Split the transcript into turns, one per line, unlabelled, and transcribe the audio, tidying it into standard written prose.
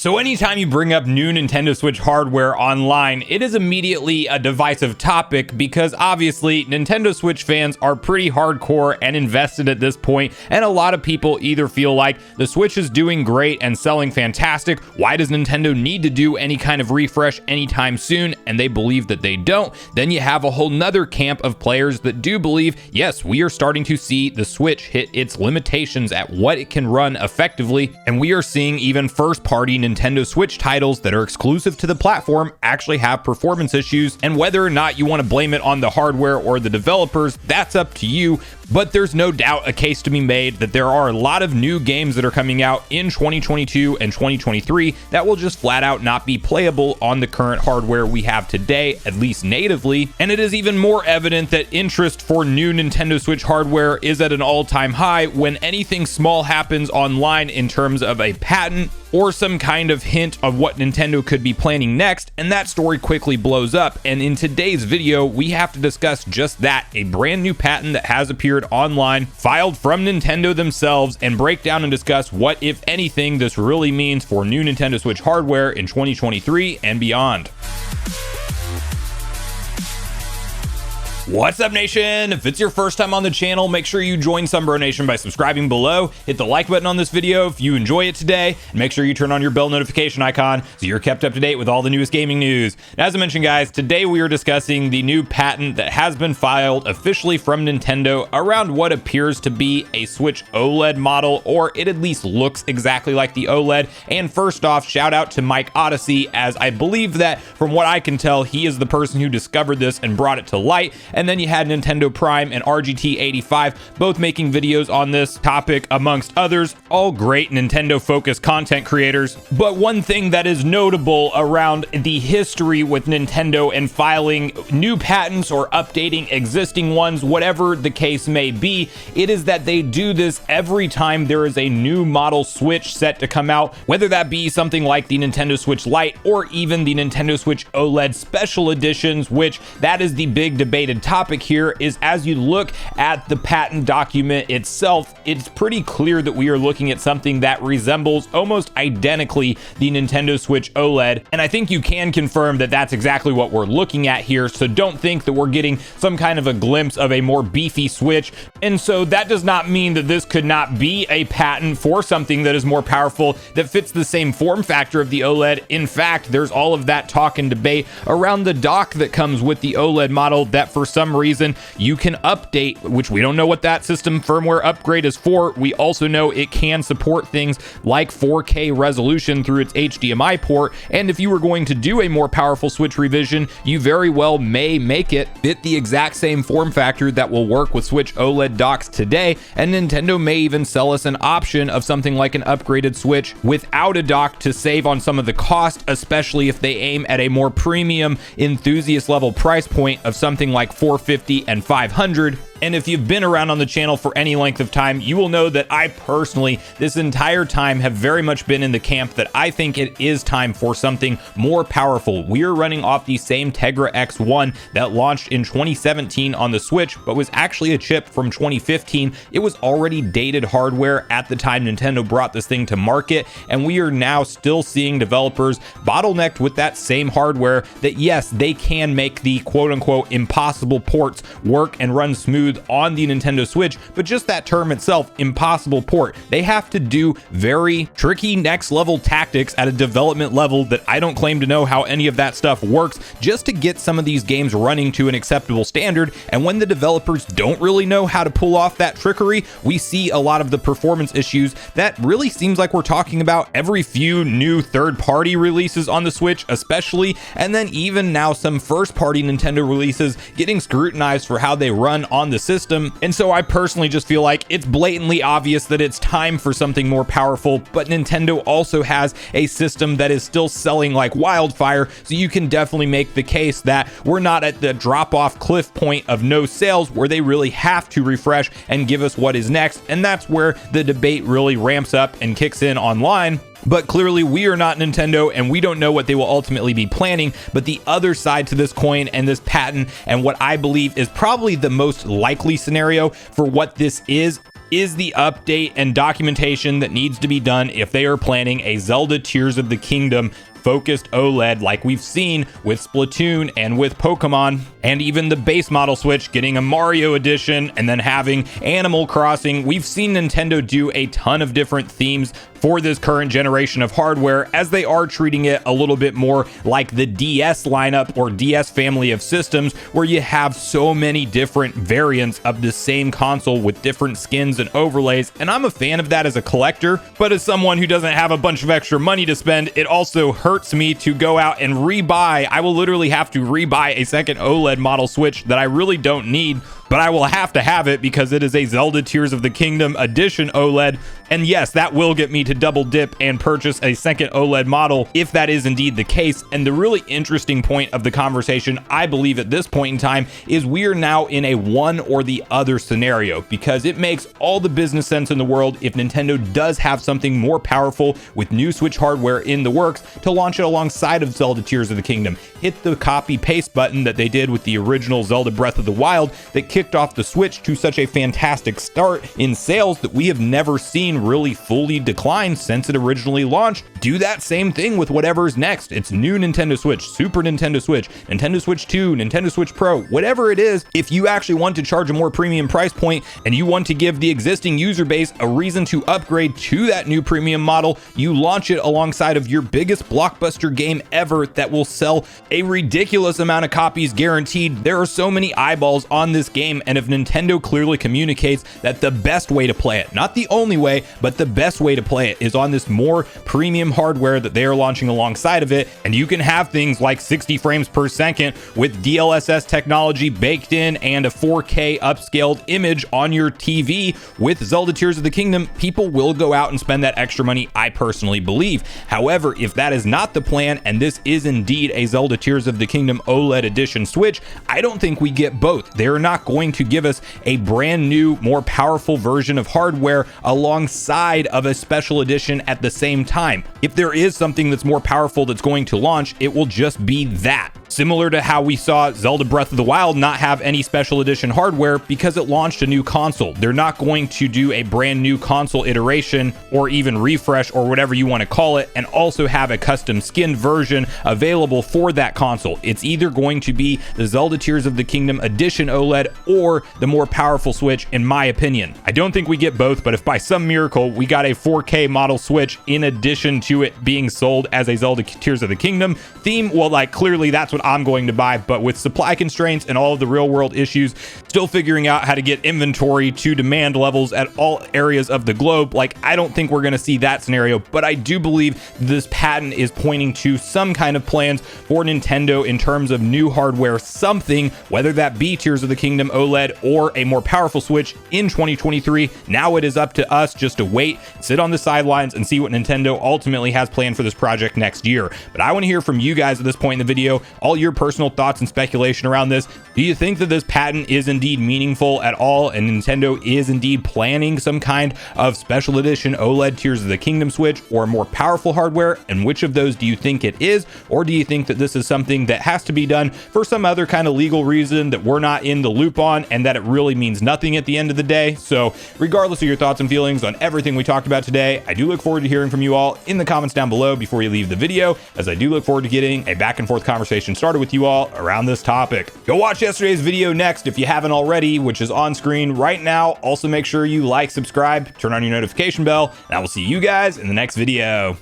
So anytime you bring up new Nintendo Switch hardware online, it is immediately a divisive topic because obviously Nintendo Switch fans are pretty hardcore and invested at this point, and a lot of people either feel like the Switch is doing great and selling fantastic, why does Nintendo need to do any kind of refresh anytime soon, and they believe that they don't. Then you have a whole nother camp of players that do believe, yes, we are starting to see the Switch hit its limitations at what it can run effectively, and we are seeing even first-party Nintendo Switch titles that are exclusive to the platform actually have performance issues, and whether or not you want to blame it on the hardware or the developers, that's up to you. But there's no doubt a case to be made that there are a lot of new games that are coming out in 2022 and 2023 that will just flat out not be playable on the current hardware we have today, at least natively. And it is even more evident that interest for new Nintendo Switch hardware is at an all-time high when anything small happens online in terms of a patent or some kind of hint of what Nintendo could be planning next, and that story quickly blows up. And in today's video, we have to discuss just that, a brand new patent that has appeared online, filed from Nintendo themselves, and break down and discuss what, if anything, this really means for new Nintendo Switch hardware in 2023 and beyond. What's up, Nation? If it's your first time on the channel, make sure you join Sunbro Nation by subscribing below. Hit the like button on this video if you enjoy it today, and make sure you turn on your bell notification icon so you're kept up to date with all the newest gaming news. And as I mentioned, guys, today we are discussing the new patent that has been filed officially from Nintendo around what appears to be a Switch OLED model, or it at least looks exactly like the OLED. And first off, shout out to Mike Odyssey, as I believe that from what I can tell, he is the person who discovered this and brought it to light. And then you had Nintendo Prime and RGT85 both making videos on this topic, amongst others, all great Nintendo focused content creators. But one thing that is notable around the history with Nintendo and filing new patents or updating existing ones, whatever the case may be, it is that they do this every time there is a new model Switch set to come out, whether that be something like the Nintendo Switch Lite or even the Nintendo Switch OLED Special Editions, which that is the big debated topic here. Is as you look at the patent document itself, it's pretty clear that we are looking at something that resembles almost identically the Nintendo Switch OLED, and I think you can confirm that that's exactly what we're looking at here, so don't think that we're getting some kind of a glimpse of a more beefy Switch. And so that does not mean that this could not be a patent for something that is more powerful, that fits the same form factor of the OLED. In fact, there's all of that talk and debate around the dock that comes with the OLED model that for some reason you can update, which we don't know what that system firmware upgrade is for. We also know it can support things like 4K resolution through its HDMI port, and if you were going to do a more powerful Switch revision, you very well may make it fit the exact same form factor that will work with Switch OLED docks today, and Nintendo may even sell us an option of something like an upgraded Switch without a dock to save on some of the cost, especially if they aim at a more premium enthusiast level price point of something like $450 and $500. And if you've been around on the channel for any length of time, you will know that I personally, this entire time, have very much been in the camp that I think it is time for something more powerful. We are running off the same Tegra X1 that launched in 2017 on the Switch, but was actually a chip from 2015. It was already dated hardware at the time Nintendo brought this thing to market, and we are now still seeing developers bottlenecked with that same hardware that, yes, they can make the quote-unquote impossible ports work and run smooth on the Nintendo Switch, but just that term itself, impossible port, they have to do very tricky next level tactics at a development level that I don't claim to know how any of that stuff works, just to get some of these games running to an acceptable standard. And when the developers don't really know how to pull off that trickery, we see a lot of the performance issues that really seems like we're talking about every few new third-party releases on the Switch especially, and then even now some first-party Nintendo releases getting scrutinized for how they run on the system. And so I personally just feel like it's blatantly obvious that it's time for something more powerful, but Nintendo also has a system that is still selling like wildfire, so you can definitely make the case that we're not at the drop-off cliff point of no sales where they really have to refresh and give us what is next. And that's where the debate really ramps up and kicks in online. But clearly we are not Nintendo, and we don't know what they will ultimately be planning. But the other side to this coin and this patent, and what I believe is probably the most likely scenario for what this is is the update and documentation that needs to be done if they are planning a Zelda Tears of the Kingdom focused OLED like we've seen with Splatoon and with Pokemon, and even the base model Switch getting a Mario edition and then having Animal Crossing. We've seen Nintendo do a ton of different themes for this current generation of hardware, as they are treating it a little bit more like the DS lineup or DS family of systems, where you have so many different variants of the same console with different skins and overlays. And I'm a fan of that as a collector, but as someone who doesn't have a bunch of extra money to spend, it also hurts me to go out and rebuy. I will literally have to rebuy a second OLED model Switch that I really don't need, but I will have to have it because it is a Zelda Tears of the Kingdom edition OLED. And yes, that will get me to double dip and purchase a second OLED model if that is indeed the case. And the really interesting point of the conversation, I believe at this point in time, is we are now in a one or the other scenario, because it makes all the business sense in the world if Nintendo does have something more powerful with new Switch hardware in the works to launch it alongside of Zelda Tears of the Kingdom. Hit the copy paste button that they did with the original Zelda Breath of the Wild that kicked off the Switch to such a fantastic start in sales that we have never seen really fully decline since it originally launched. Do that same thing with whatever's next. It's new Nintendo Switch, Super Nintendo Switch, Nintendo Switch 2, Nintendo Switch Pro, whatever it is. If you actually want to charge a more premium price point and you want to give the existing user base a reason to upgrade to that new premium model, you launch it alongside of your biggest blockbuster game ever that will sell a ridiculous amount of copies guaranteed. There are so many eyeballs on this game, and if Nintendo clearly communicates that the best way to play it, not the only way, but the best way to play it, is on this more premium hardware that they are launching alongside of it, and you can have things like 60 frames per second with DLSS technology baked in and a 4K upscaled image on your TV with Zelda Tears of the Kingdom, people will go out and spend that extra money, I personally believe. However, if that is not the plan and this is indeed a Zelda Tears of the Kingdom OLED edition Switch, I don't think we get both. They're not going to give us a brand new, more powerful version of hardware alongside of a special edition at the same time. If there is something that's more powerful that's going to launch, it will just be that. Similar to how we saw Zelda Breath of the Wild not have any special edition hardware because it launched a new console. They're not going to do a brand new console iteration or even refresh or whatever you want to call it and also have a custom skinned version available for that console. It's either going to be the Zelda Tears of the Kingdom edition OLED or the more powerful Switch, in my opinion. I don't think we get both, but if by some miracle we got a 4K model Switch in addition to it being sold as a Zelda Tears of the Kingdom theme, well, like, clearly that's what I'm going to buy. But with supply constraints and all of the real world issues, still figuring out how to get inventory to demand levels at all areas of the globe, like, I don't think we're going to see that scenario. But I do believe this patent is pointing to some kind of plans for Nintendo in terms of new hardware, something, whether that be Tears of the Kingdom OLED or a more powerful Switch in 2023. Now it is up to us just to wait, sit on the sidelines, and see what Nintendo ultimately has planned for this project next year. But I want to hear from you guys at this point in the video, all your personal thoughts and speculation around this. Do you think that this patent is indeed meaningful at all, and Nintendo is indeed planning some kind of special edition OLED Tears of the Kingdom Switch or more powerful hardware? And which of those do you think it is? Or do you think that this is something that has to be done for some other kind of legal reason that we're not in the loop on, and that it really means nothing at the end of the day? So regardless of your thoughts and feelings on everything we talked about today, I do look forward to hearing from you all in the comments down below before you leave the video, as I do look forward to getting a back and forth conversation started with you all around this topic. Go watch yesterday's video next if you haven't already, which is on screen right now. Also make sure you like, subscribe, turn on your notification bell, and I will see you guys in the next video.